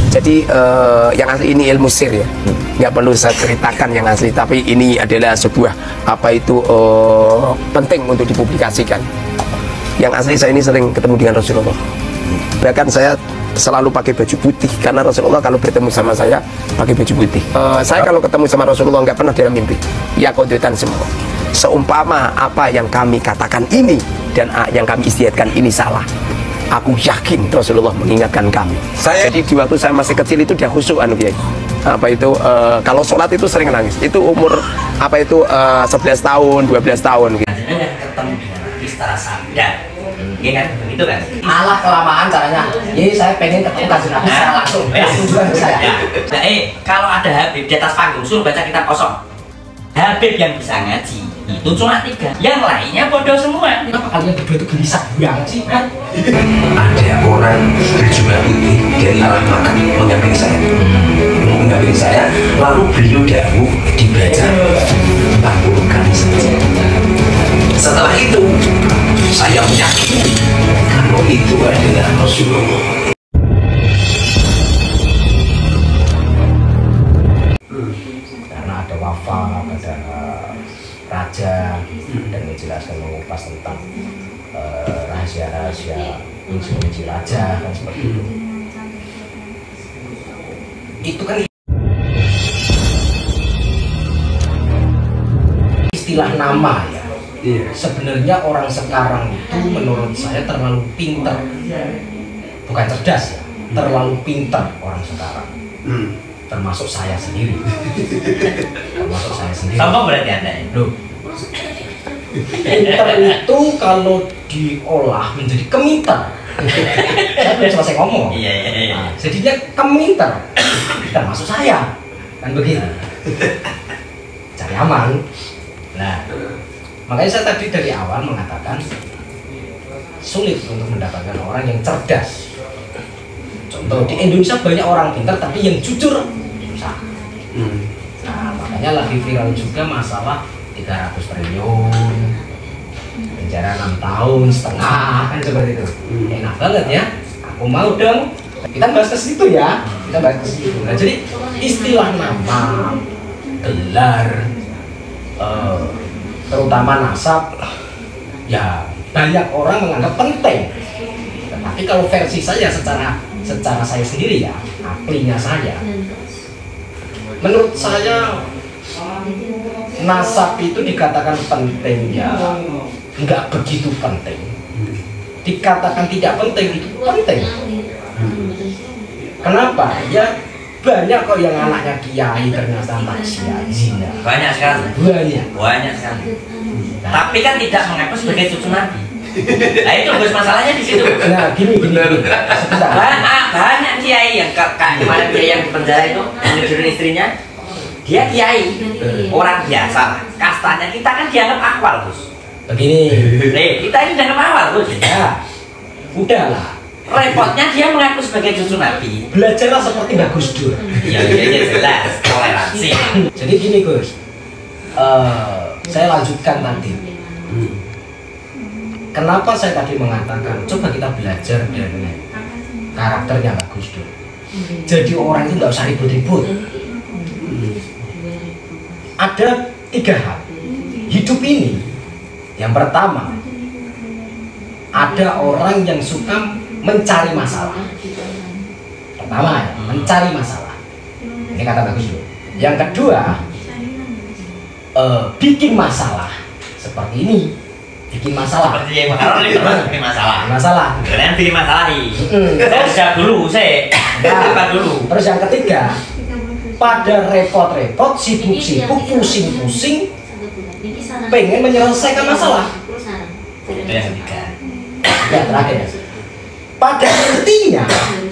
Jadi yang asli ini ilmu sir ya, nggak perlu saya ceritakan yang asli, tapi ini adalah sebuah apa itu penting untuk dipublikasikan. Yang asli saya ini sering ketemu dengan Rasulullah, bahkan saya selalu pakai baju putih karena Rasulullah kalau bertemu sama saya pakai baju putih. Saya kalau ketemu sama Rasulullah nggak pernah dalam mimpi. Ya kodotan semua. Seumpama apa yang kami katakan ini dan yang kami istiadatkan ini salah, aku yakin Rasulullah mengingatkan kami. Jadi di waktu saya masih kecil itu dia khusyuk Kiai. Apa itu kalau sholat itu sering nangis. Itu umur apa itu 11 tahun, 12 tahun gitu. Ketemu dengan secara sadar. Iya kan, begitu kan? Alah kelamaan caranya. Jadi saya pengen ketemu Kanjeng Nabi secara langsung. Juga saya. Nah, kalau ada Habib di atas panggung suruh baca kitab kosong. Habib yang bisa ngaji itu cuma 3, yang lainnya bodoh semua. Kenapa kalian berdua itu gelisah banget sih kan? Ada orang berjubah putih dari arah makan mendampingi saya, lalu beliau dahulu dibaca 40 kali saja. Setelah itu saya meyakini kalau itu adalah Rasulullah. Karena ada wafat, ada raja dan menjelaskan mengupas tentang rahasia-rahasia kunci raja kan seperti itu. Itu kan istilah nama ya. Sebenarnya orang sekarang itu menurut saya terlalu pintar, bukan cerdas ya, terlalu pintar orang sekarang. Termasuk saya sendiri. Sombong berarti Anda ya? Loh. Pinter itu kalau diolah menjadi keminter. Saya belum selesai ngomong. Iya. Nah, jadinya keminter. Termasuk saya. Kan begitu. Cari aman. Nah, makanya saya tadi dari awal mengatakan sulit untuk mendapatkan orang yang cerdas. Contoh di Indonesia banyak orang pintar tapi yang jujur susah. Nah, makanya lagi viral juga masalah 300 triliun, penjara 6 tahun setengah kan seperti itu. Enak banget ya. Aku mau dong. Kita bahas ke situ ya. Kita bahas ke situ. Nah, jadi istilah nama, gelar, terutama nasab, ya banyak orang menganggap penting. Tapi kalau versi saya secara saya sendiri ya, aklinya saya, menurut saya nasab itu dikatakan penting ya nggak begitu penting, dikatakan tidak penting itu penting. Kenapa? Ya banyak kok yang anaknya kiai ternyata maksiat zina. Banyak sekali. Banyak sekali. Tapi kan tidak mengaku sebagai cucu Nabi. Nah itu Gus masalahnya di situ. Nah gini. Banyak kiai yang kemarin kiai yang di penjara itu mengejurin istrinya, dia kiai, orang biasa, kastanya kita kan dianggap akwal Gus. Begini. Kita ini dianggap awal Gus. Ya, udahlah. Repotnya dia mengaku sebagai cucu Nabi. Belajarlah seperti Mbak Gus Dur. Iya jelas, toleransi. Jadi gini Gus, saya lanjutkan tadi. Kenapa saya tadi mengatakan coba kita belajar dari karakternya Mbak Gus Dur. Jadi orang itu nggak usah ribut-ribut. Ada 3 hal hidup ini. Yang pertama, ada orang yang suka mencari masalah. Pertama ya, mencari masalah. Ini kata Mbak Gus Dur. Yang kedua, bikin masalah. Seperti ini. Bikin masalah. Seperti yang masalah ini bikin masalah. Masalah. Kalian bikin masalahi. Saya dulu, apa dulu. Terus yang ketiga, pada repot-repot, sibuk-sibuk, pusing-pusing, pengen menyelesaikan masalah. Itu yang ketiga. Ya terakhir. Pada intinya,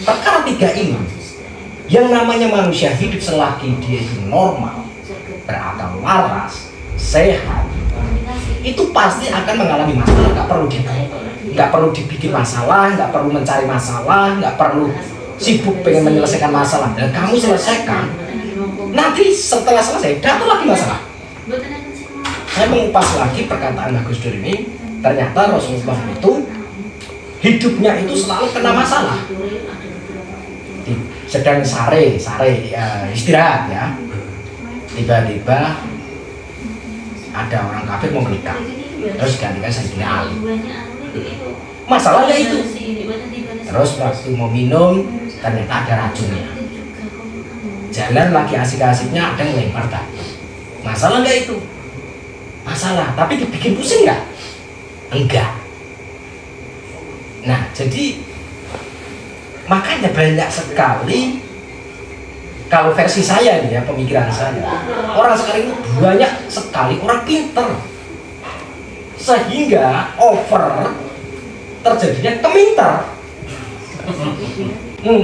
perkara 3 ini, yang namanya manusia hidup selagi dia itu normal, berakal waras, sehat, itu pasti akan mengalami masalah. Nggak perlu dibikin masalah, nggak perlu mencari masalah, nggak perlu sibuk pengen menyelesaikan masalah. Dan kamu selesaikan, nanti setelah selesai datang lagi masalah. Saya mengupas lagi perkataan Gus Dur ini. Ternyata Rasulullah itu hidupnya itu selalu kena masalah. sedang sare istirahat ya. Tiba-tiba ada orang kafir mau menikah, terus gantikan Sayyidina Ali. Masalahnya itu. Terus waktu mau minum ternyata ada racunnya. Jalan lagi asik-asiknya ada yang lempar tadi. Masalah nggak itu? Masalah, tapi dibikin pusing nggak? Enggak. Nah, jadi makanya banyak sekali, kalau versi saya nih ya, pemikiran saya, orang sekarang itu banyak sekali orang pinter, sehingga over terjadinya keminter.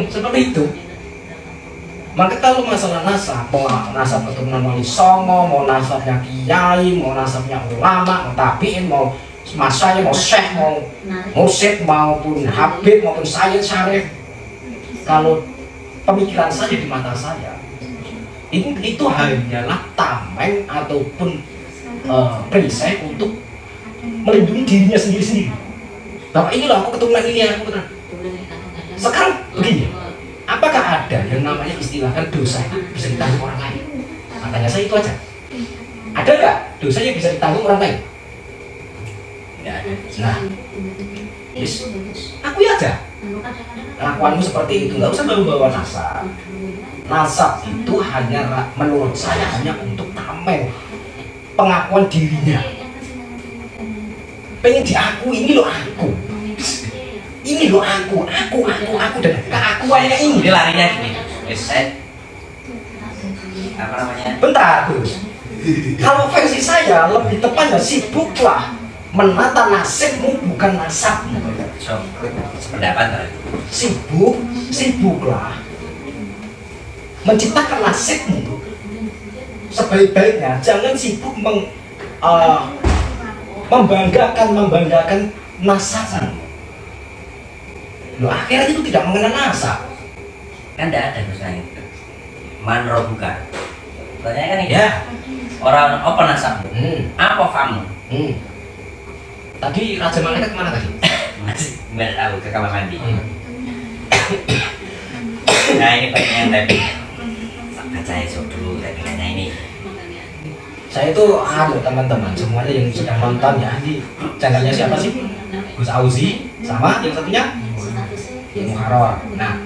Seperti itu. Maka kalau masalah nasab, mau nasab keturunan wali songo, mau nasabnya kiai, mau nasabnya ulama, mau tabiin, mau masanya, mau syekh, mau mursyid, maupun habib, maupun sayyid syarif, kalau pemikiran saya di mata saya, itu hanyalah tameng ataupun perisai untuk melindungi dirinya sendiri-sendiri. Bahwa inilah aku keturunan ini, aku keturunan. Sekarang begini, apakah ada yang namanya istilahkan dosa itu bisa ditanggung orang lain? Makanya saya itu aja. Ada nggak dosa yang bisa ditanggung orang lain? Nggak ada. Nah, yes, aku aja. Kelakuanmu seperti itu, nggak usah bawa nasab. Nasab itu hanya, menurut saya, hanya untuk tameng pengakuan dirinya. Pengen diakui, ini loh aku. Ini loh aku dan keakuannya ini. Ini larinya gini. Apa namanya? Bentar, Gus. Kalau versi saya lebih tepatnya sibuklah menata nasibmu bukan nasabmu. So, sependapat. Sibuklah menciptakan nasibmu sebaik-baiknya. Jangan sibuk membanggakan nasabmu. Loh, akhirnya itu tidak mengenal nasab. Kan tidak ada misalnya manro bukan. Soalnya kan ini Ya. orang apa nasabmu? Apa kamu? Tadi Raja Malaikat kemana tadi? Masih nggak tahu, ke kamar mandi. Nah ini baiknya yang tadi baca esok dulu tappingannya ini. Saya itu teman-teman semuanya yang sedang nonton ya, di channelnya siapa sih? Gus Auzi sama yang satunya Muharrar. Nah,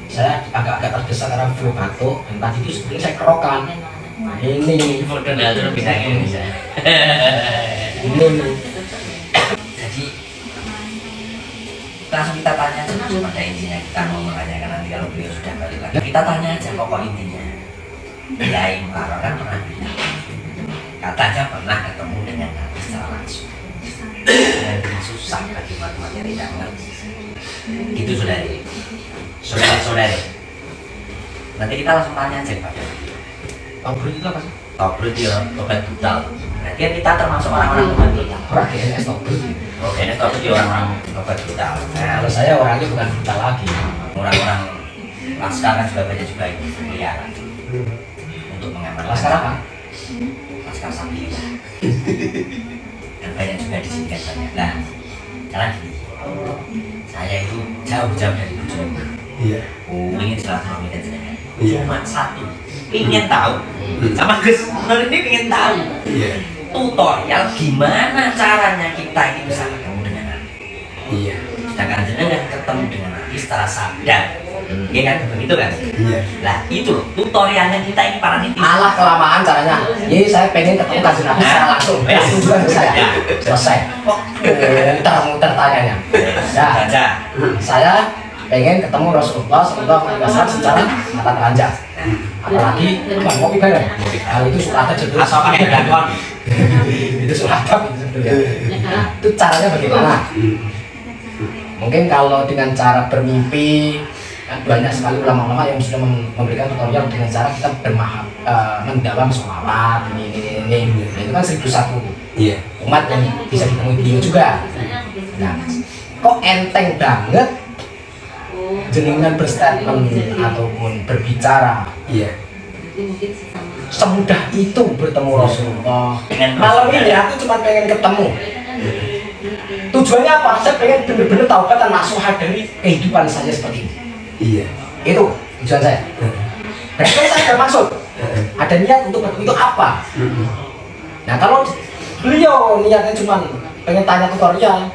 saya agak-agak tergesa karena flu batuk dan tadi itu sebetulnya saya kerokan. Ini Moderator bidang Indonesia. ini Jadi langsung kita tanya aja pada intinya, kita mau menanyakan nanti kalau beliau sudah balik lagi. Kita tanya aja pokok intinya. Kiai Muharrar kan pernah bilang, katanya pernah ketemu dengan Nabi secara langsung. Dan susah bagi umat yang tidak mengerti. Gitu saudari. Nanti kita langsung tanya aja kepada beliau. Tobrut itu apa sih? Tobrut ya obat brutal. Berarti kan kita termasuk orang-orang obat brutal. GNS Tobrut. Oke, ini Tobrut ya orang-orang obat brutal. Nah, kalau saya orangnya bukan brutal lagi. Orang-orang laskar kan juga banyak juga ini berkeliaran untuk mengamankan. Laskar apa? Laskar sapi. Dan banyak juga di sini kan banyak. Nah, sekarang gini, saya itu jauh-jauh dari tujuan. Iya. Ingin silaturahmi dan sebagainya. Iya. Cuma satu, ingin tahu. Sama Gus, ini ingin tahu. Iya. Tutorial gimana caranya kita ini bisa ketemu dengan Nabi. Iya. Sedangkan jenengan ketemu dengan Nabi secara sadar. Iya kan, begitu kan? Iya. Lah itu loh, tutorialnya kita ini para netizen. Alah kelamaan caranya. Jadi saya pengen ketemu Kanjeng Nabi secara langsung. Langsung juga ke saya. Selesai. Muter-muter tanyanya. Ya. Baca. Saya pengen ketemu Rasulullah SAW secara mata telanjang. Apalagi bukan kopi bareng. Hal itu suratnya judul Atau pakai dakon. itu suratnya sebetulnya. Itu caranya bagaimana? Mungkin kalau dengan cara bermimpi, kan banyak sekali ulama-ulama yang sudah memberikan tutorial dengan cara kita mendalam sholawat ini. Itu kan 1001 Iya. umat yang bisa ditemui beliau juga. Nah, kok enteng banget jenengan berstatement ataupun berbicara. Iya. Semudah itu bertemu Rasulullah. Malam ini aku cuma pengen ketemu. Tujuannya apa? Saya pengen benar-benar taubat dan nasuhat dari kehidupan saya seperti ini. Iya. Itu tujuan saya. Dan itu saya ada maksud, ada niat untuk itu apa? Nah kalau beliau niatnya cuma pengen tanya tutorial,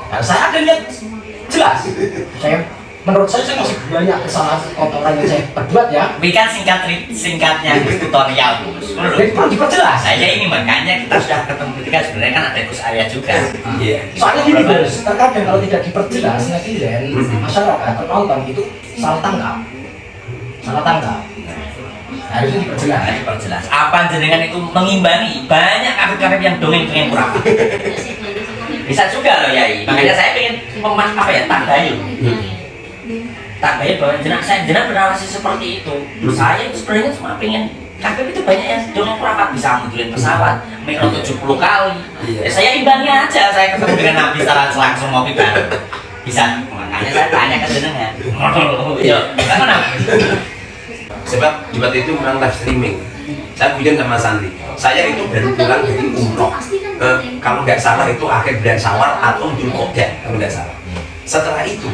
nah, saya ada niat jelas. Menurut saya masih banyak kesalahan kotoran yang saya perbuat ya. Tapi kan singkatnya tutorial Gus. Jadi perlu diperjelas. Saya ini makanya kita sudah ketemu ketika sebenarnya kan ada Gus Arya juga. Iya. Soalnya gini Gus, terkadang kalau tidak diperjelas netizen, masyarakat, penonton itu salah tangkap. Harusnya diperjelas. Diperjelas. Apa jenengan itu mengimbangi banyak karib-karib yang dongeng-dongeng kurang. Bisa juga loh Yai. Makanya saya pengen tandai. Tandai bahwa jenengan bernarasi seperti itu. Saya itu sebenarnya cuma pengen karib itu banyak yang dongeng kurang, bisa munculin pesawat mikro 70 kali. Ya, saya imbangi aja, saya ketemu dengan Nabi secara langsung mau baru. Bisa. Makanya saya tanya ke jenengan. Yo, mana? Sebab di waktu itu kurang live streaming. Saya hujan sama Sandi. Saya itu baru pulang dari umroh. Kalau nggak salah itu akhir bulan Syawal atau Dzulqa'dah kalau nggak salah. Setelah itu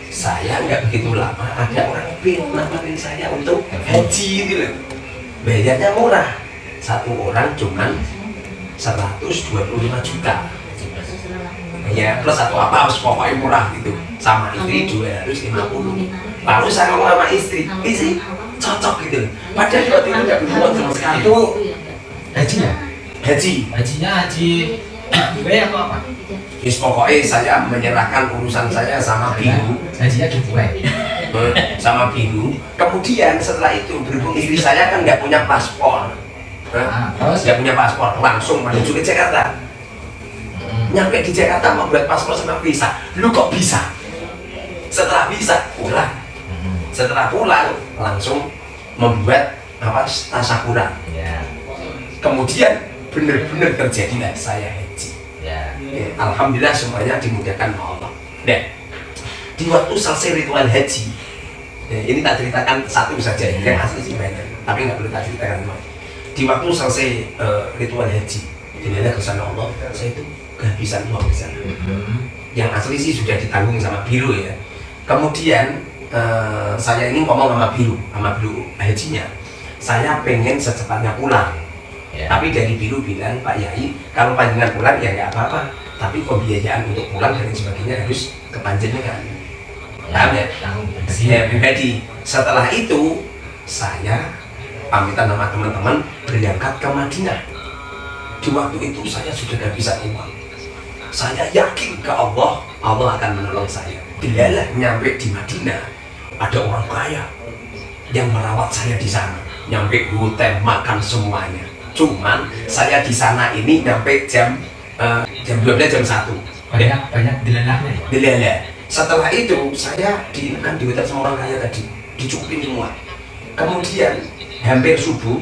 saya nggak begitu lama ada orang nawarin saya untuk haji gitu. Bayarnya murah. Satu orang cuman 125 juta. Ya plus satu apa pokoknya murah gitu. Sama istri 250. Lalu saya ngomong sama istri cocok gitu. Padahal di waktu itu nggak berbuat sama sekali. Itu hajinya? Hajinya Dubai atau apa? Yes, pokoknya saya menyerahkan urusan saya sama Biru. Hajinya Dubai. Sama Biru. Kemudian setelah itu berhubung istri saya kan nggak punya paspor. Terus? Nggak punya paspor, langsung menuju ke Jakarta. Nyampe di Jakarta membuat paspor sama visa. Lu kok bisa? Setelah visa pulang. Setelah pulang langsung membuat tasyakuran. Ya. Kemudian benar-benar terjadilah saya haji. Ya. Alhamdulillah semuanya dimudahkan oleh Allah. Dan di waktu selesai ritual haji, ini tak ceritakan satu saja, yang asli sih banyak, tapi nggak perlu tak ceritakan semua. Di waktu selesai ritual haji, dimana kesana Allah, saya itu kehabisan uang di sana. Yang asli sih sudah ditanggung sama Biru ya. Kemudian saya ini ngomong sama Biru hajinya, saya pengen secepatnya pulang. Ya. Tapi dari Biru bilang, Pak Yai, kalau panjenengan pulang ya nggak apa-apa, tapi pembiayaan untuk pulang dan sebagainya harus ke panjenengan. Paham ya? Ya pribadi. Setelah itu saya pamitan sama teman-teman berangkat ke Madinah. Di waktu itu saya sudah tidak bisa uang. Saya yakin ke Allah, Allah akan menolong saya. Dilalah nyampe di Madinah, ada orang kaya yang merawat saya di sana. Nyampe hotel, makan semuanya. Cuman saya di sana ini nyampe jam 12 jam 1. Banyak dilalahnya. Dilalah. Setelah itu saya diinginkan di hotel sama orang kaya tadi, dicupin semua. Kemudian hampir subuh,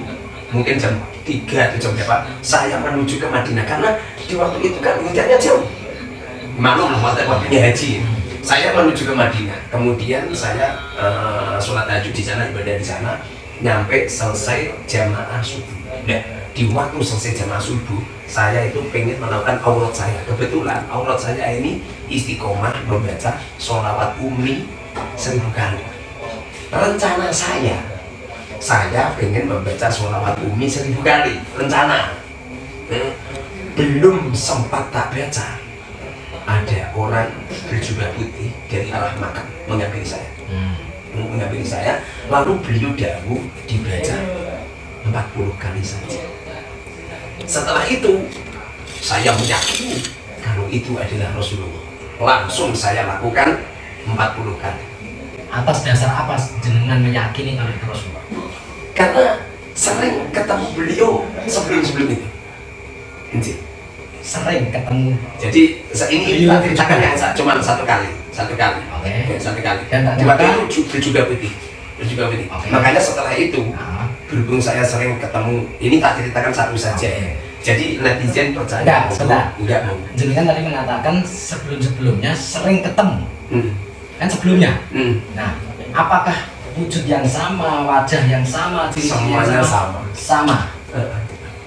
mungkin jam 3 atau jam berapa, saya menuju ke Madinah karena di waktu itu kan hotelnya jauh. Maklum waktunya haji. Saya menuju ke Madinah. Kemudian saya sholat tahajud di sana, ibadah di sana, nyampe selesai jamaah subuh. Nah, di waktu selesai jamaah subuh, saya itu pengen melakukan aurat saya. Kebetulan aurat saya ini istiqomah membaca sholawat Ummi 1000 kali. Rencana saya pengen membaca sholawat Ummi 1000 kali. Rencana. Belum sempat tak baca, ada orang berjubah putih dari arah Makkah menghampiri saya. Menghampiri saya, lalu beliau dahulu dibaca 40 kali saja. Setelah itu saya meyakini kalau itu adalah Rasulullah. Langsung saya lakukan 40 kali. Atas dasar apa jenengan meyakini kalau itu Rasulullah? Karena sering ketemu beliau sebelum itu. Sering ketemu. Jadi ini kita ceritakan yang cuma satu kali. Oke. Satu kali. Dan di waktu itu berjuga putih. Okay. Makanya setelah itu berhubung saya sering ketemu, ini tak ceritakan satu saja ya. Jadi netizen percaya. Enggak mau. Jenengan tadi mengatakan sebelumnya sering ketemu. Kan sebelumnya. Nah, apakah wujud yang sama, wajah yang sama, ciri semuanya sama. Sama.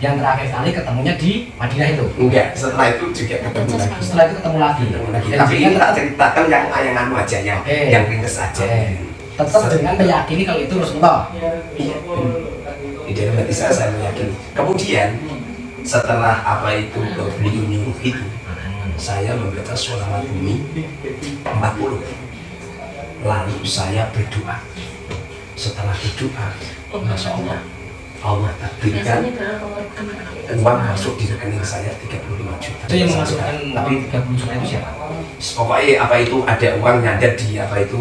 Yang terakhir kali ketemunya di Madinah itu. Enggak, setelah itu juga ketemu lagi. Setelah itu ketemu lagi. Dan Tapi ini jenengan tak ceritakan yang anu aja, yang ringkes aja. tetap dengan meyakini kalau itu Rasulullah. Iya. Di dalam hati saya meyakini. Kemudian setelah apa itu beliau nyuruh itu, saya membaca sholawat bumi 40. Lalu saya berdoa. Setelah berdoa, Masya Allah, Allah takdirkan uang masuk di rekening saya 35 juta. Itu yang memasukkan uang 30 juta itu siapa? Pokoknya apa itu ada uang nyadar di apa itu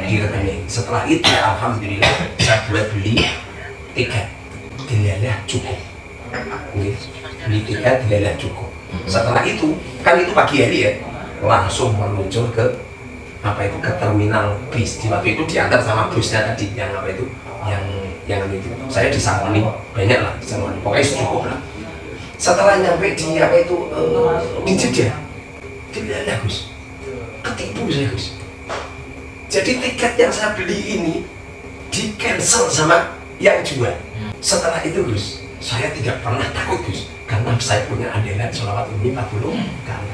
di rekening. Setelah itu alhamdulillah saya beli tiket dilelah cukup. Beli tiket dilelah cukup. Setelah itu kan itu pagi hari ya, langsung meluncur ke apa itu ke terminal bis. Di waktu itu diantar sama busnya tadi yang apa itu yang itu saya disangoni banyak lah, disangoni pokoknya cukup lah. Setelah nyampe di apa itu di Jeddah, dilelah Gus, ketipu saya Gus. Jadi tiket yang saya beli ini di cancel sama yang jual. Setelah itu Gus, saya tidak pernah takut Gus, karena saya punya andalan sholawat ini 40 kali.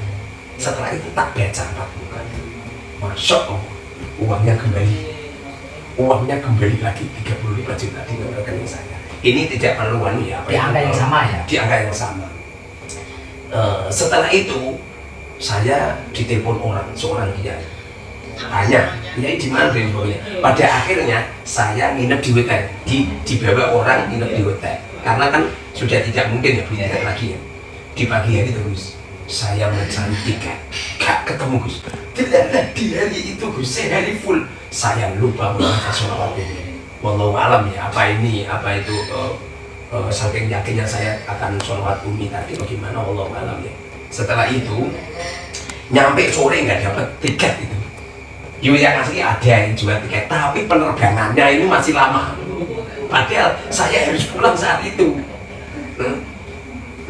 Setelah itu tak baca 40 kali, Masya Allah, uangnya kembali lagi 35 juta di rekening saya. Ini tidak perlu ya, Di angka yang sama ya? Di angka yang sama. Setelah itu saya ditelepon seorang kiai, tanya kiai di mana beliaunya. Pada akhirnya saya nginep di hotel, dibawa orang nginep di hotel, karena kan sudah tidak mungkin ya beli tiket lagi ya. Di pagi hari terus saya mencari tiket, gak ketemu Gus. Tidak di hari itu Gus, sehari full saya lupa membaca sholawat ini. Wallahu alam ya, apa itu saking yakinnya saya akan sholawat umi tadi bagaimana, wallahu alam ya. Setelah itu nyampe sore nggak dapat tiket itu. Yang asli ada yang jual tiket, tapi penerbangannya ini masih lama. Padahal saya harus pulang saat itu.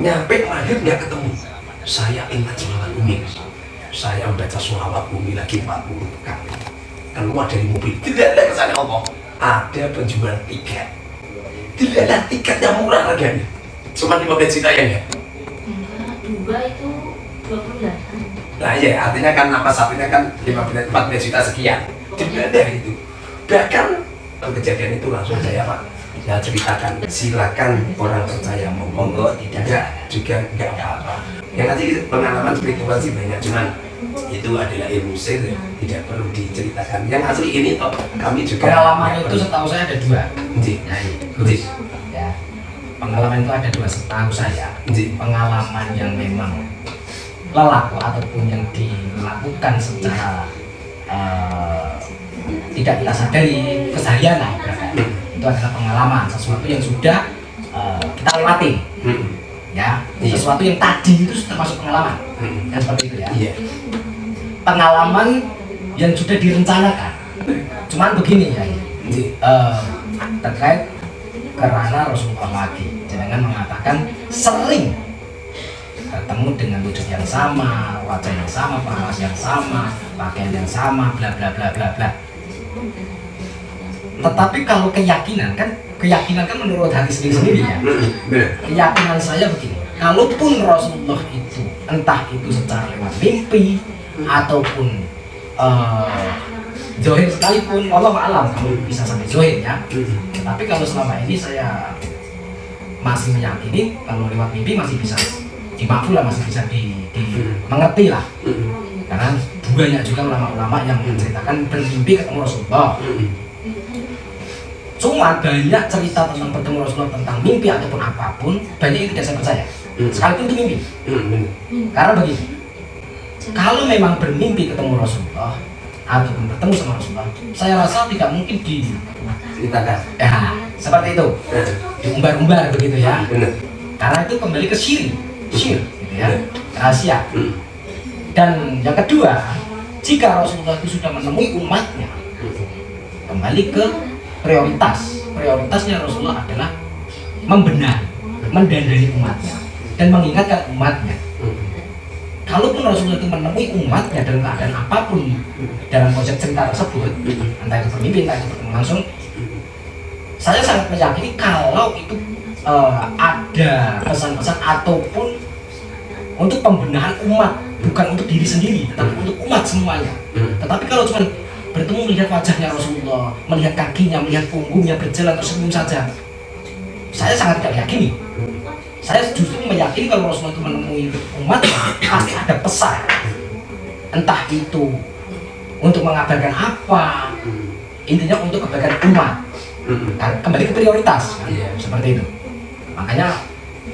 Nyampe maghrib nggak ketemu. Saya ingat sholawat umi. Saya membaca sholawat umi lagi 40 kali. Keluar dari mobil, tidak ada kesana Allah. Ada penjual tiket. Tidak ada tiket yang murah harganya. Cuma 15 juta ya. Dua itu 28. Nah ya, artinya kan nama sapinya kan 14 juta sekian. Tidak ada itu. Bahkan kejadian itu langsung saya ceritakan. Silakan orang percaya, monggo, tidak juga nggak apa-apa. Yang nanti pengalaman spiritual sih banyak, cuman itu adalah ilmu sihir, tidak perlu diceritakan. Yang asli ini toh kami juga Pengalaman itu setahu saya ada dua. Ya. Pengalaman itu ada dua setahu saya. Pengalaman yang memang lelaku ataupun yang dilakukan secara tidak kita sadari keseharian lah, itu adalah pengalaman sesuatu yang sudah kita lewati. Ya, sesuatu yang tadi itu termasuk pengalaman. Kan seperti itu ya. Iya. Pengalaman yang sudah direncanakan. Cuman begini ya. Terkait kerana Rasulullah lagi jangan mengatakan sering bertemu dengan wujud yang sama, wajah yang sama, paras yang sama, pakaian yang sama, bla bla bla bla bla. Tetapi kalau keyakinan kan menurut hati sendiri ya. Keyakinan saya begini, kalaupun Rasulullah itu entah itu secara lewat mimpi ataupun zohir sekalipun, Allah alam kalau bisa sampai zohir ya. Tapi kalau selama ini saya masih meyakini kalau lewat mimpi masih bisa dimakul lah, masih bisa mengerti lah. Karena banyak juga ulama-ulama yang menceritakan bermimpi ketemu Rasulullah. Cuma banyak cerita tentang bertemu Rasulullah, tentang mimpi ataupun apapun, banyak yang tidak saya percaya. Sekalipun itu mimpi. Karena begini, kalau memang bermimpi ketemu Rasulullah ataupun bertemu sama Rasulullah, saya rasa tidak mungkin Ceritakan. ya, seperti itu, diumbar-umbar begitu ya. Karena itu kembali ke syir gitu ya, rahasia. Dan yang kedua, jika Rasulullah itu sudah menemui umatnya, kembali ke prioritasnya Rasulullah adalah membenahi, mendandani umatnya dan mengingatkan umatnya. Kalaupun Rasulullah itu menemui umatnya dalam keadaan apapun dalam konsep cerita tersebut, entah itu bermimpi, entah itu bertemu langsung, saya sangat meyakini kalau itu ada pesan-pesan ataupun untuk pembenahan umat, bukan untuk diri sendiri, tetapi untuk umat semuanya. Tetapi kalau cuma bertemu melihat wajahnya Rasulullah, melihat kakinya, melihat punggungnya berjalan tersenyum saja, saya sangat tidak yakini. Saya justru meyakini kalau Rasulullah itu menemui umat pasti ada pesan, entah itu untuk mengabarkan apa, intinya untuk kebaikan umat. Kan kembali ke prioritas kan? Seperti itu. Makanya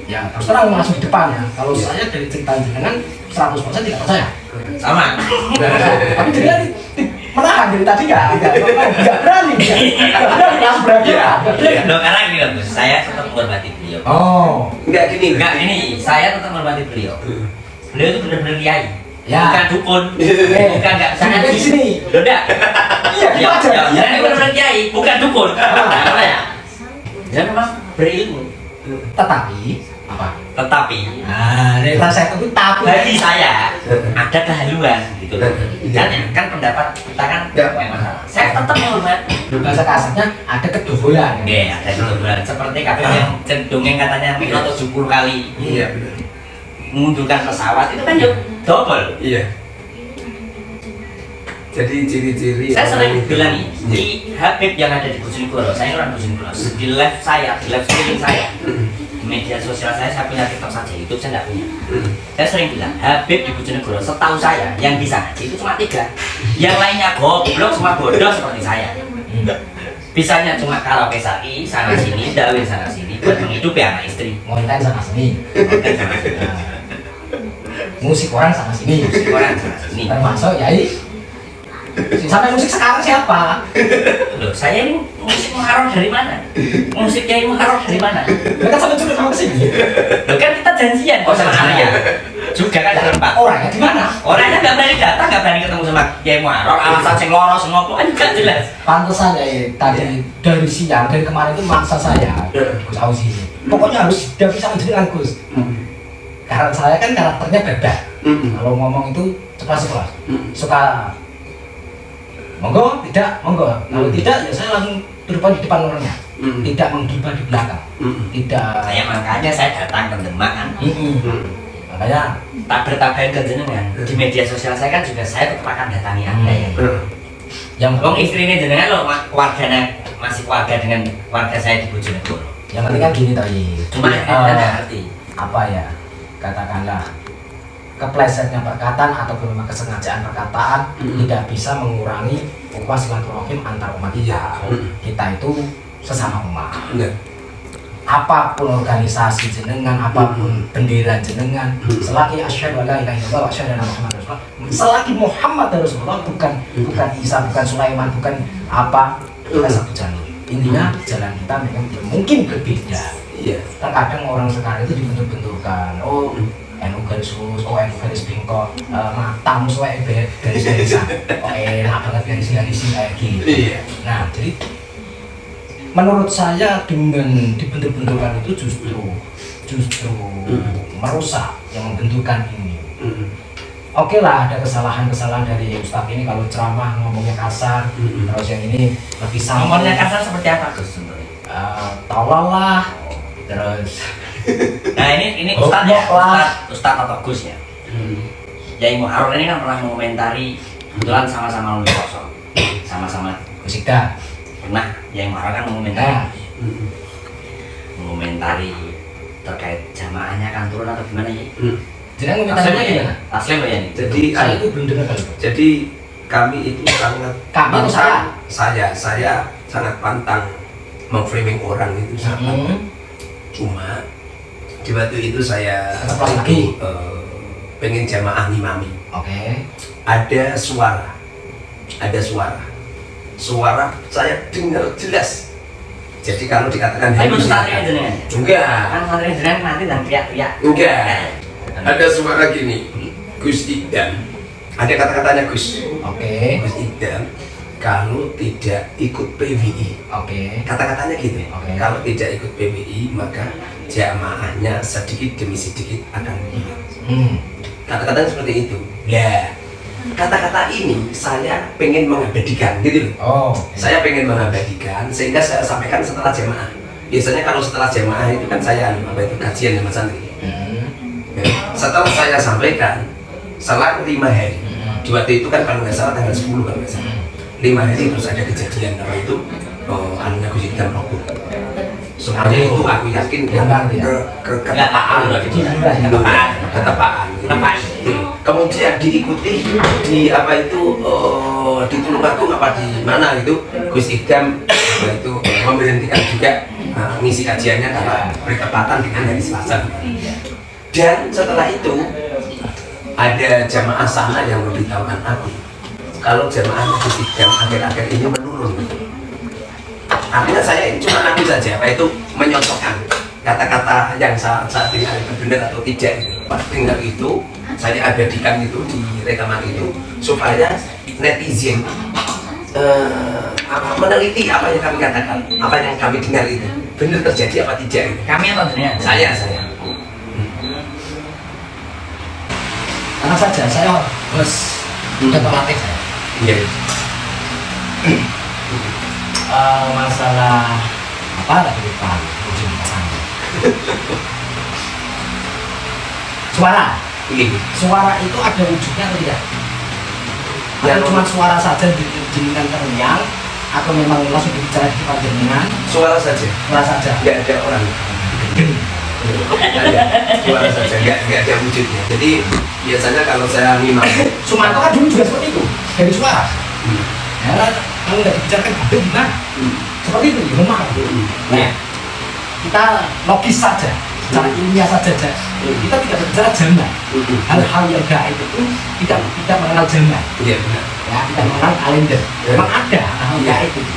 ya terus terang langsung di depan ya. Kalau saya dari cerita jenengan 100% tidak percaya. Sama. Tapi jenengan menahan dari tadi nggak berani langsung berani. Loh, karena gini loh, Gus, saya tetap menghormati beliau. Oh, Enggak gini. Enggak gini, saya tetap menghormati beliau. Beliau itu benar-benar kiai. Ya. Bukan dukun, bukan nggak bisa Di sini. Loh, enggak. Iya, Ya, aja. ya, ini benar-benar kiai, bukan dukun. Apa ya? Dia memang berilmu. Tetapi apa? Tetapi Dari rasa itu tapi bagi saya ada kehaluan gitu loh. Kan pendapat kita kan Ya. nggak masalah. Saya tetap menghormati. bahasa kasarnya ada kedobolan. Iya, ada kebetulan seperti kabel yang dongeng katanya Milo 70 kali Iya benar. mengundurkan pesawat itu kan juga double. Iya. Jadi ciri-ciri Saya sering orang itu- bilang nih, Iya. di Habib yang ada di Bojonegoro, saya orang Bojonegoro, di live saya, di live streaming saya, di media sosial saya punya TikTok saja, YouTube saya nggak punya. Saya sering bilang, Habib di Bojonegoro, setahu saya, yang bisa ngaji itu cuma 3. Yang lainnya goblok, semua bodoh seperti saya. Bisanya cuma karaoke sari, sana sini, dawin sana sini, buat menghidupi anak istri. Monten sana sini. Konten sana sini, Musik orang sana sini. musik orang sana sini. Termasuk yai. Sampai musik sekarang siapa? Loh, saya ini musik muharram dari mana? Musik kiai muharram dari mana? Mereka sampai curug sama sini. Loh, kan kita janjian kok sama Arya. Juga kan berempat. Orangnya di mana? Orangnya nggak berani datang, nggak berani ketemu sama kiai muharram. Alasan sing loro sing ngopo kan nggak jelas. Pantesan ya tadi dari siang dari kemarin itu maksa saya Gus Auzi. Pokoknya harus tidak bisa jenengan Gus. Karena saya kan karakternya beda. Kalau ngomong itu cepat-cepat. Suka monggo, tidak, monggo. Kalau tidak, ya saya langsung terdepan di depan orangnya. Tidak menggibah di belakang. Tidak. Makanya saya datang ke Demak kan. Makanya Tak bertabahin ke jenengan. Di media sosial saya kan juga saya tetap akan datangi Anda ya. yang Wong istrinya jenengan loh, keluarganya masih keluarga dengan keluarga saya di Bojonegoro. yang penting kan gini tadi. Cuma Anda nggak ngerti. Apa ya? Katakanlah keplesetnya perkataan ataupun memang kesengajaan perkataan tidak bisa mengurangi ukhuwah silaturahim antar umat kita. Kita itu sesama umat. Benar. Apapun organisasi jenengan, apapun bendera jenengan, selagi asyhadu alla ilaha illallah wa asyhadu anna muhammadar rasulullah, selagi Muhammad Rasulullah, bukan Isa, bukan Sulaiman, bukan apa, kita satu jalur. Intinya jalan kita memang mungkin berbeda. Iya. Terkadang orang sekarang itu dibentuk-benturkan. Oh, NU garis lurus, oh NU garis bengkok, matamu suwe garis-garisan. Oh enak banget garis-garisin kayak gitu. Iya. Nah, jadi menurut saya dengan dibentur-benturkan itu justru merusak yang membenturkan ini. Oke lah, ada kesalahan-kesalahan dari Ustadz ini kalau ceramah ngomongnya kasar, terus yang ini lebih sama. Ngomongnya kasar seperti apa Gus? Tolol lah, terus Nah ini Oh, Ustadz ya, lah. Ustadz atau Gus ya. Yai Muharram ini kan pernah mengomentari, kebetulan sama-sama lulus kosong, sama-sama musikda. pernah Yai Muharram kan mengomentari terkait jamaahnya kan turun atau gimana ya? Jadi Taslim komentarnya ya? gimana? Taslim ya ini. Jadi Saya itu belum dengar kali. jadi kami itu sangat Kami atau pantang. Saya sangat pantang memframing orang itu sangat. Cuma di waktu itu saya Tetap lagi. pengen jamaah ngimami. Oke. Ada suara, suara saya dengar jelas. Jadi kalau dikatakan Tapi happy, untuk santri jenengan. enggak, Kan santri jenengan nanti dan teriak-teriak. enggak. Ada suara gini, Gus Idam. Ada kata-katanya Gus. Oke. Gus Idam kalau tidak ikut PWI. Oke. Kata-katanya gitu. Oke. Kalau tidak ikut PWI maka jamaahnya sedikit demi sedikit akan hilang. Kata-katanya seperti itu. Ya, kata-kata ini saya pengen mengabadikan gitu loh. Oh. Saya pengen mengabadikan sehingga saya sampaikan setelah jamaah. biasanya kalau setelah jamaah itu kan saya apa itu kajian sama santri. Ya, setelah saya sampaikan selang 5 hari. Di waktu itu kan kalau nggak salah tanggal 10 kalau nggak salah. 5 hari terus ada kejadian apa itu anunya Gus Idam roboh. Sebenarnya itu aku yakin ketepaan, ketepaan. Kemudian diikuti di apa itu di Tulungagung apa di mana gitu Gus Idam itu memberhentikan juga ngisi kajiannya karena bertepatan dengan hari Selasa. Dan setelah itu ada jamaah sana yang memberitahukan aku kalau jamaah Gus Idam akhir-akhir ini menurun. Artinya saya cuma aku saja, apa itu menyocokkan kata-kata yang saat ini ada benar atau tidak. Pas dengar itu, saya abadikan itu di rekaman itu supaya netizen meneliti apa yang kami katakan, apa yang kami dengar itu benar terjadi apa tidak. Kami atau dunia? Saya. Karena saja saya harus terlatih saya. Iya. Masalah apa lagi lupa ujung pasangan. Suara. Suara itu ada wujudnya atau tidak? Atau cuma suara saja jenengan terngiang atau memang langsung berbicara di depan jenengan? Suara saja. Suara saja. Nggak ada orang. Suara saja. Nggak ada wujudnya. Jadi biasanya kalau saya mimang. Sumanto kan dulu juga seperti itu dari suara. Ya, kalau nggak dibicarakan ada gimana? Seperti itu, ya memang. Nah, kita logis saja, secara ilmiah saja. Kita tidak berbicara zaman. Hal-hal yang gaib itu tidak mengenal zaman. Iya benar. Ya, tidak mengenal kalender. Memang ada hal gaib itu.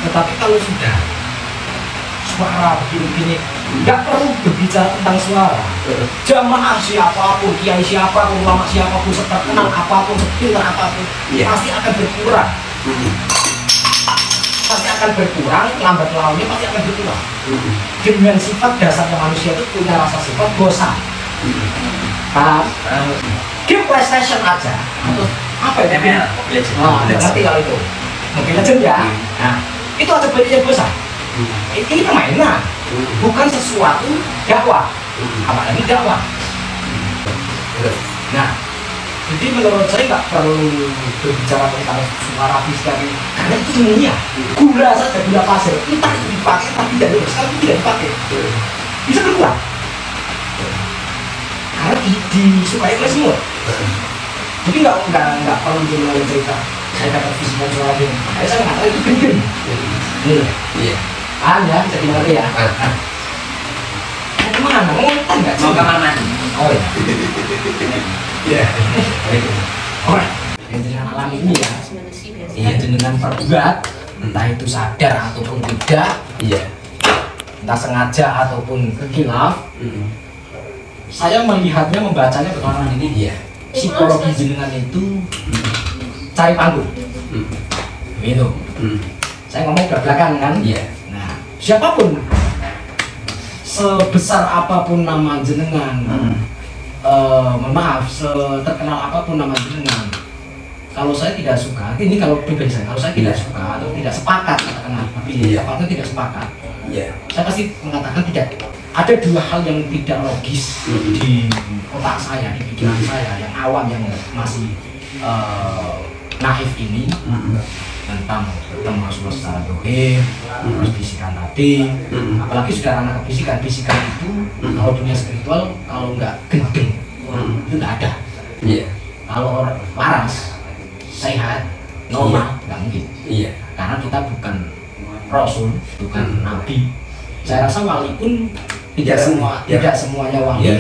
Tetapi kalau sudah suara begini-begini, nggak perlu berbicara tentang suara. Jamaah siapapun, kiai siapapun, ulama siapapun, seterkenal apapun, sepintar apapun, pasti akan berkurang. Pasti akan berkurang, lambat launnya pasti akan berkurang. Dengan sifat dasarnya manusia itu punya rasa sifat bosan. Paham? Game PlayStation aja, atau apa itu? Ngerti kalau itu? Mungkin aja ya. Nah, itu ada baiknya bosan. Ini permainan, bukan sesuatu dakwah, apalagi dakwah. Nah, jadi menurut saya nggak perlu berbicara tentang suara fisika karena itu dunia. Gula saja, gula pasir, entah itu dipakai tapi tidak dipakai, bisa berkurang. Karena disukai oleh semua. Jadi nggak perlu mengenai cerita. Saya dapat fisika suara ini, saya mengatakan itu gini. Iya. Paham ya, bisa dimengerti ya. Mau kemana? Mau nonton nggak? Mau kamar mandi. Oh ya. Iya. Orang yang dengan alami ini ya, iya dengan perbuat, entah itu sadar ataupun tidak, Iya. entah sengaja ataupun khilaf. Saya melihatnya, membacanya belakangan ini. Iya. Psikologi jenengan itu cari panggung. Gitu. Saya ngomong belakang kan. Iya. Nah, siapapun sebesar apapun nama jenengan, maaf, seterkenal apapun nama jenengan, kalau saya tidak suka, ini kalau pribadi saya, kalau saya tidak suka atau tidak sepakat katakanlah, apapun tidak sepakat, saya pasti mengatakan tidak. Ada dua hal yang tidak logis di otak saya, di pikiran saya, yang awam, yang masih naif ini, tentang ketemu Rasulullah secara dohir, terus bisikan tadi, apalagi sudah anak bisikan itu kalau dunia spiritual kalau nggak gendeng itu nggak ada. Kalau orang waras, sehat, normal nggak mungkin. Karena kita bukan Rasul, bukan Nabi. Saya rasa wali pun tidak semuanya wali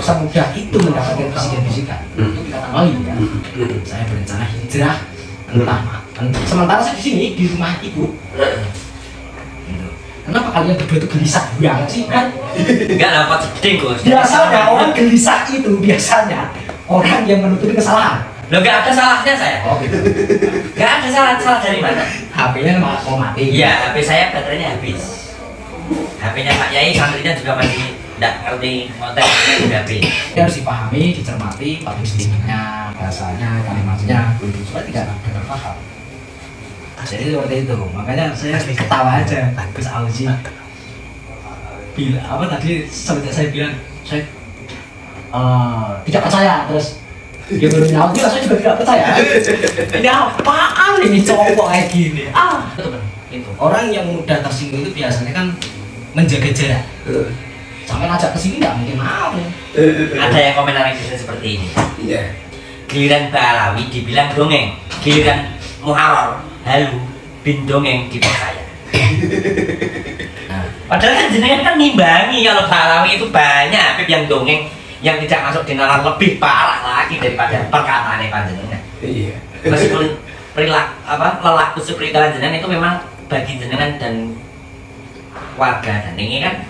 semudah itu mendapatkan bisikan-bisikan. Itu dikatakan wali ya. Saya berencana hijrah sementara saya di sini di rumah ibu. Kenapa kalian berdua itu gelisah banget sih kan? Enggak dapat gede Gus. Biasanya orang gelisah itu biasanya orang yang menutupi kesalahan. Lo nggak ada salahnya saya. Oh gitu. Nggak ada salah dari mana? HP-nya mau mati. Iya, HP saya baterainya habis. HP-nya Pak Yai santrinya juga masih tidak ngerti konten udah habis. Harus dipahami, dicermati, paling sedikitnya, bahasanya, kalimatnya, supaya tidak paham. Jadi seperti itu, makanya saya ketawa aja Gus Auji. Bila apa tadi seperti saya bilang, saya tidak percaya, terus dia baru nyawa, saya juga tidak percaya. Ini apaan ini cowok kayak gini? Itu orang yang mudah tersinggung itu biasanya kan menjaga jarak. Sampai ngajak ke sini nggak mungkin mau. Ada yang komentar yang seperti ini. Iya. Giliran Balawi dibilang dongeng, giliran Muharrar halu bin dongeng dipercaya. Nah, padahal kan jenengan kan nimbangi kalau Balawi itu banyak Habib yang dongeng yang tidak masuk di nalar lebih parah lagi daripada perkataan panjenengan. Iya. Meskipun lelaku seperti jenengan itu memang bagi jenengan dan warga dan ini kan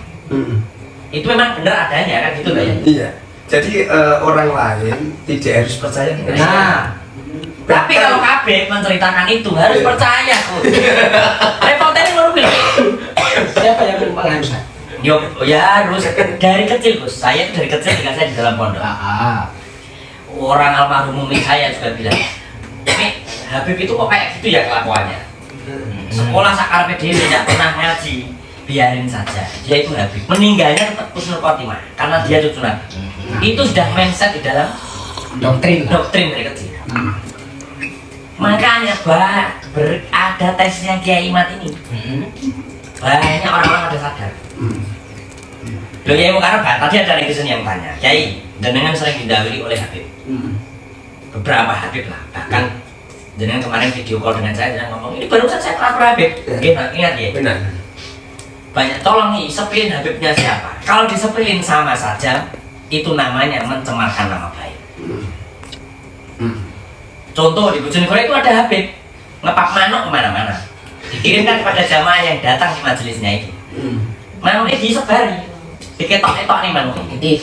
itu memang benar adanya kan gitu ya. Iya. Jadi orang lain tidak harus percaya dengan Nah, tapi kalau KB menceritakan itu harus percaya kok. Repotnya ini menurut Siapa yang mengharuskan? Yo, ya harus dari kecil Gus. Saya dari kecil dengan saya di dalam pondok. Orang almarhum umi saya juga bilang, ini Habib itu kok kayak gitu ya kelakuannya. Sekolah sakar PD tidak pernah ngaji, biarin saja. Dia itu Habib. Meninggalnya tetap husnul khotimah karena dia cucu Nabi. Itu sudah mindset di dalam doktrin dari kecil. Makanya ada tesnya Kiai Imat ini. Banyak orang-orang ada sadar. Loh Kiai Mukarram tadi ada netizen yang tanya, Kiai, jenengan sering didahului oleh Habib. Beberapa Habib lah, bahkan jenengan kemarin video call dengan saya, jenengan ngomong, ini barusan saya terapur Habib. Ingat ya? Benar. Banyak, tolong nih, sepilin Habibnya siapa? Kalau disepilin sama saja, itu namanya mencemarkan nama baik. Contoh di Bojonegoro itu ada Habib ngepak manuk kemana-mana, dikirimkan kepada jamaah yang datang di majelisnya itu. Manuknya disebari, diketok-ketok nih manuk ini.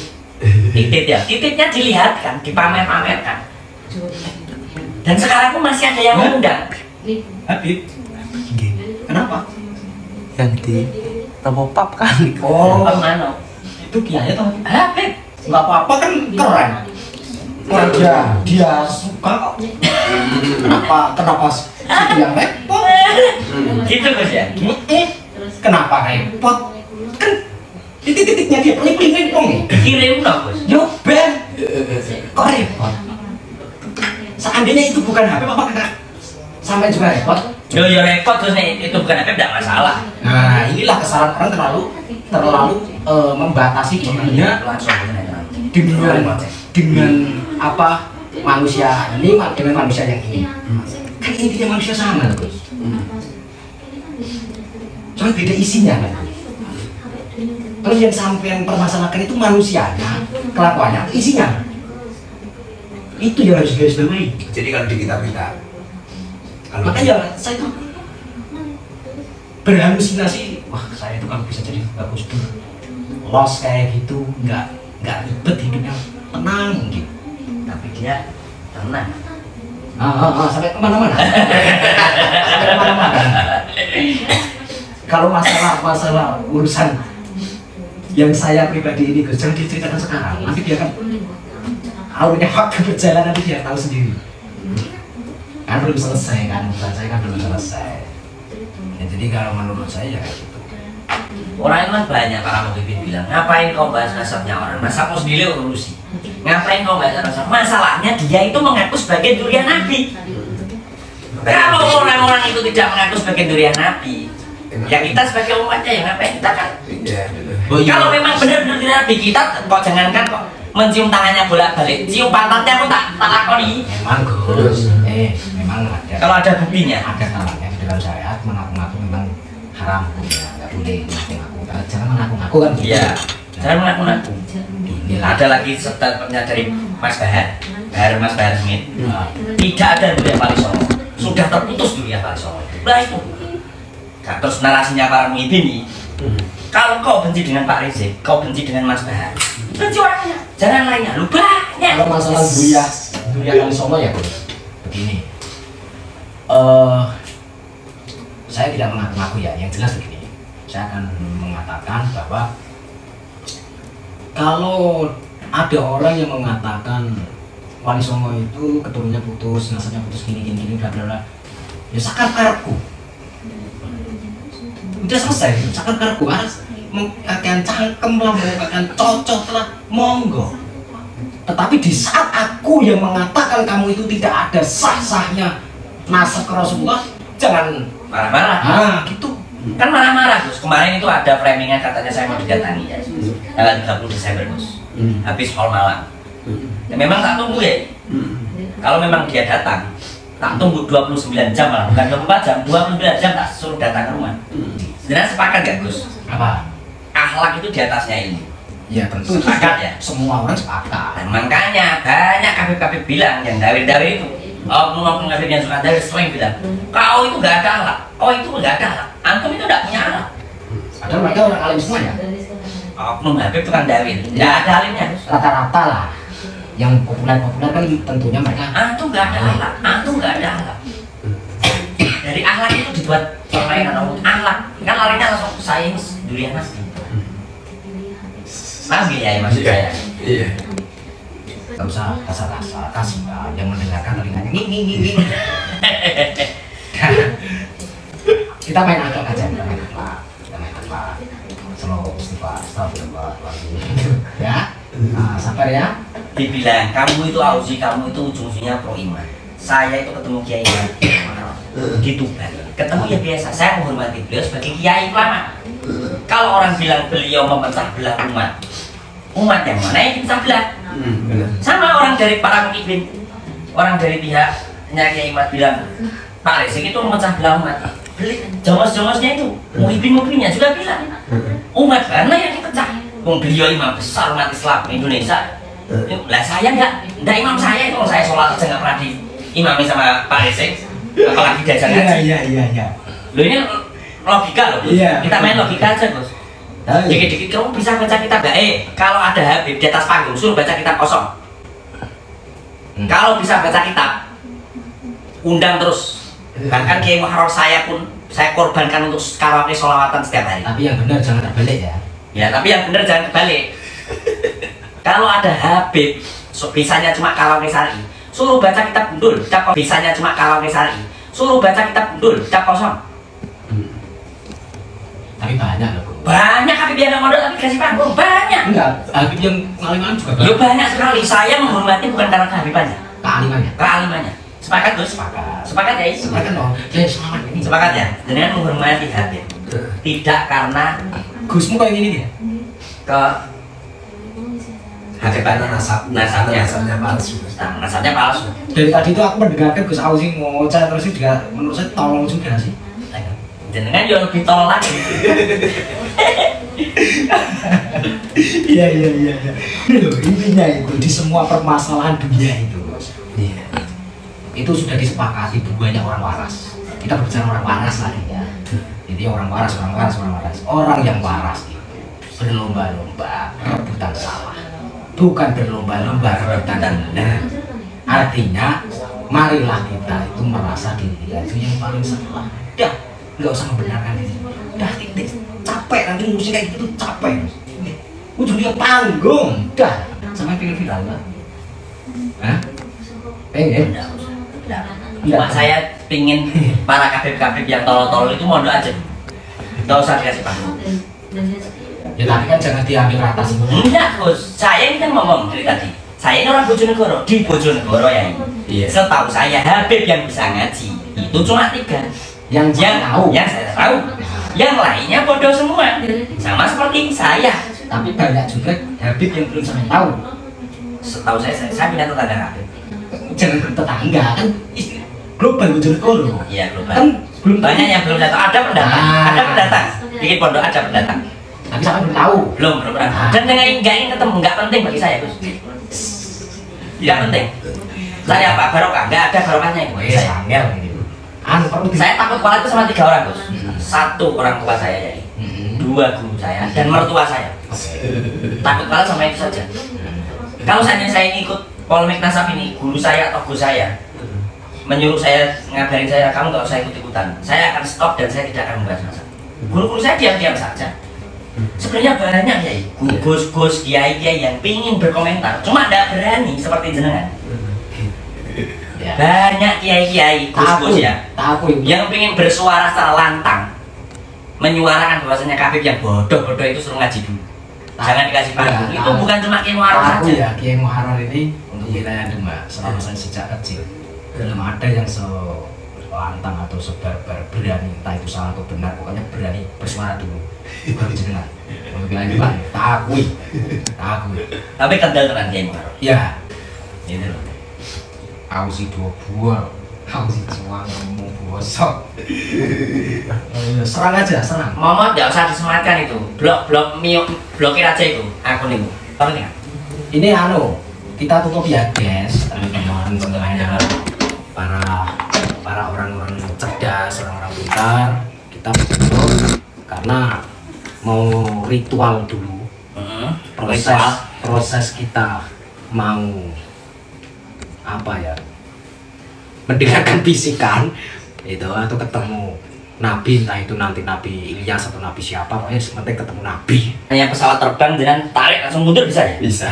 Titit ya, tititnya dilihatkan, dipamer-pamerkan. Dan sekarang pun masih ada yang mengundang Habib. Kenapa? Ganti nama pap kan? Oh, manuk. itu kiai atau Habib. nggak apa-apa kan keren. Dia suka kok. Kenapa situ yang repot? Gitu Gus ya. Kenapa repot? Kan titik-titiknya dia peling-peling dong nih. Dikirim dong Gus. Yo Ben, kok repot? Seandainya itu bukan HP, apa kena sampai juga repot? Yo repot terus nih, itu bukan Habib tidak masalah. Nah inilah kesalahan orang terlalu membatasi dirinya dengan apa manusia ini dengan manusia yang ini. Kan intinya manusia sama loh Gus. Cuma beda isinya kan. Terus yang sampai permasalahkan itu manusianya, kelakuannya, isinya. Itu yang harus garis bawahi. Jadi kalau di kita Makanya saya itu berhalusinasi, wah saya itu kalau bisa jadi bagus tuh los kayak gitu, nggak ribet hidupnya, tenang gitu. Tapi dia tenang. Sampai kemana-mana. Sampai kemana-mana. Kalau masalah urusan yang saya pribadi ini Gus, jangan diceritakan sekarang. Nanti dia kan alurnya waktu berjalan nanti dia tahu sendiri. Kan belum selesai kan, saya kan belum selesai. Ya, jadi kalau menurut saya ya gitu. Orang itu kan banyak para muhibin bilang, ngapain kau bahas nasabnya orang? Nasabmu sendiri urusi. Ngapain kau bahas nasab? Masalahnya dia itu mengaku sebagai durian Nabi. Kalau orang-orang itu tidak mengaku sebagai durian Nabi, ya kita sebagai umatnya yang ngapain kita kan? Kalau memang benar-benar durian Nabi, kita kok jangankan kok mencium tangannya bolak-balik, cium pantatnya pun tak lakoni. Memang Gus, memang ada. Kalau ada buktinya, ada kalanya di dalam syariat mengaku-ngaku memang haram, ya, nggak boleh mengaku-ngaku. Jangan mengaku-ngaku kan? Iya, jangan mengaku-ngaku. Ada lagi statementnya dari Mas Bahar Smith. Tidak ada durian Wali Songo, sudah terputus durian Wali Songo. Nah itu. Nah, terus narasinya para muhibin ini, kalau kau benci dengan Pak Rizik, kau benci dengan Mas Bahar, benci orangnya, jangan lainnya, lu banyak. Kalau masalah durian Wali Songo ya Gus, begini. Saya tidak mengaku-ngaku ya, yang jelas begini. Saya akan mengatakan bahwa kalau ada orang yang mengatakan Wali Songo itu keturunannya putus, nasabnya putus gini bla bla bla, ya sakar karepku. Udah selesai, sakar karepku harus akan cangkem lah, mau akan cocok lah, monggo. Tetapi di saat aku yang mengatakan kamu itu tidak ada sah-sahnya nasab ke Rasulullah, jangan marah-marah. Ah, gitu. Kan marah-marah Gus. Kemarin itu ada framingan katanya saya mau didatangi ya. Tanggal 30 Desember Gus. Habis hall malam. Ya, memang tak tunggu ya. Kalau memang dia datang, tak tunggu 29 jam malah, bukan 24 jam, 29 jam tak suruh datang ke rumah. Sebenarnya sepakat gak Gus? Apa? Akhlak itu di atasnya ini. Ya tentu Sepakat ya? semua orang sepakat. Dan makanya banyak kabib-kabib bilang yang dawir-dawir itu, oknum-oknum kabib yang suka dawir sering bilang, kau itu gak ada akhlak, kau itu gak ada akhlak, antum itu gak punya akhlak. Padahal mereka orang alim semua ya. Oknum habib itu kan dawir, gak ada alimnya. Rata-rata lah. Yang populer-populer kan tentunya mereka. Antum gak ada akhlak, antum gak ada akhlak. Dari akhlak itu dibuat permainan Allah. Akhlak kan larinya langsung ke sains durian nasi. Paham ya maksud saya? Iya. Gak usah kasar-kasar, kasihan yang mendengarkan telinganya nging. Kita main akhlak aja, kita main akhlak. Slow, istighfar, astagfirullah, ya. Nah, sabar ya. Dibilang kamu itu auzi, kamu itu ujung-ujungnya pro iman. Saya itu ketemu kiai gitu kan. Ketemu ya biasa, saya menghormati beliau sebagai kiai ulama. Kalau orang bilang beliau memecah belah umat yang mana yang dipecah belah? Sama orang dari para pemimpin, orang dari pihaknya Kiai Imad bilang Pak Resik itu memecah belah umat. Beli jongos-jongosnya itu, muhibin-muhibinnya juga bilang umat mana yang dipecah? Beliau imam besar umat Islam Indonesia. Lah saya enggak imam saya itu, saya sholat aja nggak pernah diimami sama Pak Resik, apalagi diajak ngaji. Iya. Loh ini logika loh, Iya. kita main logika aja Bos. Dikit-dikit kamu bisa baca kitab gak? Kalau ada Habib di atas panggung suruh baca kitab kosong. Kalau bisa baca kitab, undang terus. Bahkan Kiai Muharrar saya pun saya korbankan untuk karaoke sholawatan setiap hari. Tapi yang benar jangan terbalik ya. Ya tapi yang benar jangan kebalik. Kalau ada Habib, bisanya cuma karaoke syar'i, suruh baca kitab gundul. Bisanya cuma karaoke syar'i, suruh baca kitab gundul, kitab kosong. Tapi banyak loh. Banyak Habib yang nggak mondok tapi kasih panggung, banyak. Enggak, Habib yang ngalim-ngalim juga Loh banyak sekali. Saya menghormati bukan karena kehabibannya, kealimannya. kealimannya. Sepakat Gus? Sepakat ya? Sepakat dong. Ya selamat ini. Sepakat ya? Dengan menghormati Habib, tidak karena Gusmu kayak gini dia. ke Hakikatnya nasabnya palsu. nasabnya palsu. Dari tadi itu aku mendengarkan Gus Ausi ngoceh terus juga menurut saya tolong juga sih. Jenengan jauh lebih tolol lagi. Iya. Ini loh intinya itu di semua permasalahan dunia itu. Iya. Itu sudah disepakati banyak orang waras. Kita berbicara orang waras lagi ya. Jadi orang waras. Orang yang waras itu berlomba-lomba rebutan sawah, bukan berlomba-lomba rebutan benar. Artinya, marilah kita itu merasa diri itu yang paling salah. Dah, nggak usah membenarkan diri. Dah titik, capek nanti ngurusin kayak gitu tuh capek. Ujungnya panggung, dah. Sampai pengen viral nggak? Hah? Pengen? Cuma saya pingin para kabib-kabib yang tolol-tolol itu mondok aja. Nggak usah dikasih panggung. Ya tapi kan jangan diambil rata semua. Enggak Gus, saya ini kan ngomong dari tadi. Saya ini orang Bojonegoro, di Bojonegoro ya. Iya. Setahu saya Habib yang bisa ngaji itu cuma 3. Yang saya tahu. Yang lainnya bodoh semua. Sama seperti saya. Tapi banyak juga Habib yang belum sampai tahu. Setahu saya punya tetangga Habib. Jangan bertetangga kan global Bojonegoro. Iya global. Kan belum Banyak yang belum datang. Ada pendatang. Ada pendatang. Bikin pondok ada pendatang. Tapi sampai belum tahu. Belum pernah. Dan dengan nggak ingin ketemu, nggak penting bagi saya Gus. Nggak penting. Saya apa? Barokah? Nggak ada barokahnya itu bagi saya. Angel gitu. Perlu Saya takut kepala itu sama 3 orang Gus. 1 orang tua saya ya. 2 guru saya dan mertua saya. Takut kepala sama itu saja. Kalau saya ikut polemik nasab ini, guru saya atau guru saya menyuruh saya, ngabarin saya, kamu nggak usah ikut-ikutan, saya akan stop dan saya tidak akan membahas nasab. Guru-guru saya diam-diam saja. Sebenarnya banyak ya, gus-gus, kiai-kiai yang pingin berkomentar, cuma tidak berani seperti jenengan. Ya. Banyak kiai-kiai, gus-gus ya, Aku yang ingin bersuara secara lantang, menyuarakan bahwasanya Habib yang bodoh-bodoh itu suruh ngaji dulu. Jangan dikasih panggung. Ya, Itu bukan cuma Kiai Muharrar aku saja. ya Kiai Muharrar ini untuk wilayah Demak selama saya sejak kecil belum ada yang selantang atau sebarbar berani, entah itu salah atau benar, pokoknya berani bersuara dulu baru jenengan untuk wilayah Demak. Takui. Tapi kendal tenan Kiai Muharrar. Ya, Itu loh. aku si dua buah, aku si cuma ngomong bosok. Serang aja, serang. Momot nggak usah disematkan itu. Blokir aja itu akun itu. Tahu nggak? Ini kita tutup ya guys, teman-teman semuanya, para orang-orang cerdas, orang-orang pintar, kita tutup karena mau ritual dulu. Proses kita mau apa ya, mendengarkan bisikan itu atau ketemu nabi, entah itu nanti Nabi Ilyas atau Nabi siapa, pokoknya penting ketemu nabi. Hanya pesawat terbang dengan tarik langsung mundur bisa ya? Bisa.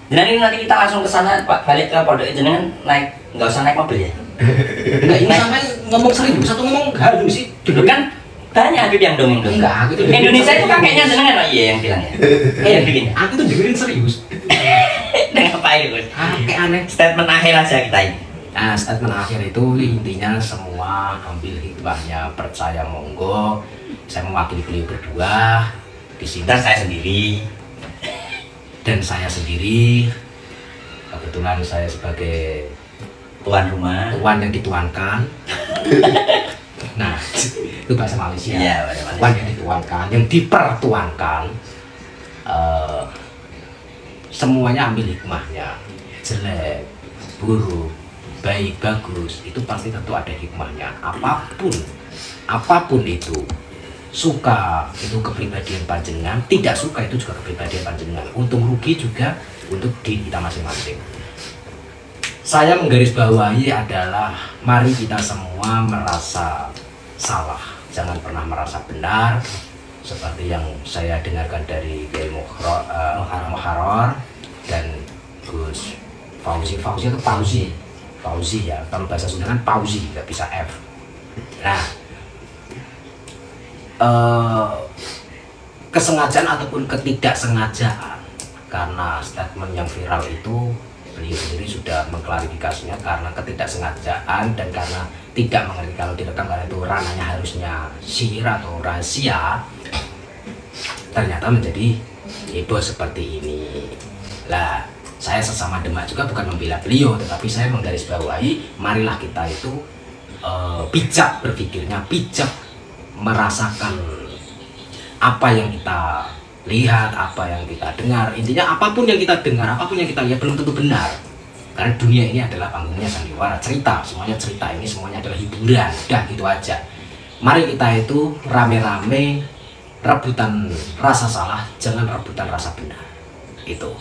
Dan ini nanti kita langsung ke sana, Pak, balik ke pondok jenengan naik, nggak usah naik mobil ya? Enggak, ini sampai ngomong serius atau ngomong halus sih? Dulu kan banyak Habib yang dongeng dong. Enggak, aku tuh Indonesia itu kakeknya jenengan, oh iya yang bilang ya. Yang bikin. Aku tuh dengerin serius. Dengan apa itu? Kayak aneh. Statement akhir aja kita ini. Nah, statement akhir itu intinya semua ambil hikmahnya, percaya monggo. Saya mewakili beliau berdua di sini. Dan saya sendiri. Dan saya sendiri. Kebetulan saya sebagai Tuan rumah. tuan yang dituankan. Nah, itu bahasa Malaysia. Iya, bahasa Malaysia. Tuan yang dituankan, yang dipertuankan. Semuanya ambil hikmahnya. Jelek, buruk, baik, bagus, itu pasti tentu ada hikmahnya. Apapun itu, suka itu kepribadian panjenengan, tidak suka itu juga kepribadian panjenengan. Untung rugi juga untuk diri kita masing-masing. Saya menggarisbawahi adalah mari kita semua merasa salah, jangan pernah merasa benar. Seperti yang saya dengarkan dari Kiai Muharrar dan Gus Fauzi itu Fauzi ya, kalau bahasa Sunda kan Fauzi, nggak bisa F. Nah, kesengajaan ataupun ketidaksengajaan, karena statement yang viral itu beliau sendiri sudah mengklarifikasinya karena ketidaksengajaan dan karena tidak mengerti kalau direkam, karena itu ranahnya harusnya sihir atau rahasia, ternyata menjadi heboh seperti ini. Lah, saya sesama Demak juga bukan membela beliau, tetapi saya menggarisbawahi marilah kita itu bijak berpikirnya, bijak merasakan apa yang kita lihat, apa yang kita dengar. Intinya apapun yang kita dengar, apapun yang kita lihat belum tentu benar, karena dunia ini adalah panggungnya sandiwara, cerita, semuanya cerita, ini semuanya adalah hiburan, udah gitu aja. Mari kita itu rame-rame rebutan rasa salah, jangan rebutan rasa benar. Itu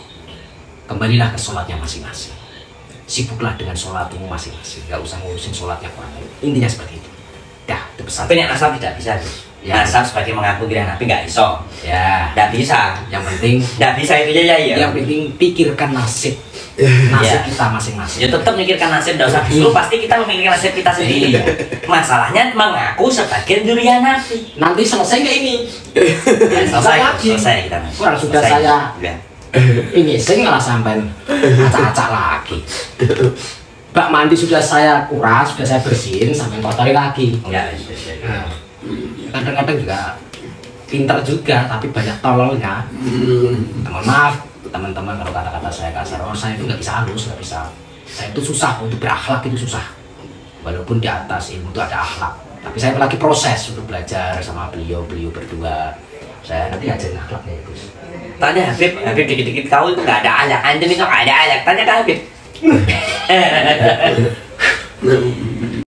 kembalilah ke sholatnya masing-masing, sibuklah dengan sholatmu masing-masing, nggak usah ngurusin sholatnya orang lain. Intinya seperti itu. Dah, itu pesan. Tapi yang asal tidak bisa. Ya. Asal sebagai mengaku diri Nabi nggak iso. Ya, Nggak bisa. yang penting Nggak bisa itu ya ya. yang penting pikirkan nasib Ya. kita masing-masing. Ya tetap mikirkan nasib, nggak usah dulu, pasti kita memikirkan nasib kita sendiri. Masalahnya mengaku sebagai durian Nabi. Nanti selesai nggak ini? Selesai kita. Kurang sudah Selesai. saya Ya. ini saya malah sampai acak-acak lagi. Bak mandi sudah saya kuras, sudah saya bersihin, sampai kotori lagi. Ya. Nah, kadang-kadang juga pintar juga, tapi banyak tololnya. Mohon maaf teman-teman kalau kata-kata saya kasar. Saya itu nggak bisa halus, nggak bisa. Saya itu susah untuk berakhlak, itu susah. Walaupun di atas ilmu itu ada akhlak, tapi saya lagi proses untuk belajar sama beliau berdua. Saya nanti ajarin akhlaknya ya Gus. Tanya Habib dikit-dikit kau itu nggak ada ayak, anjing itu nggak ada ayak. Tanya ke Habib.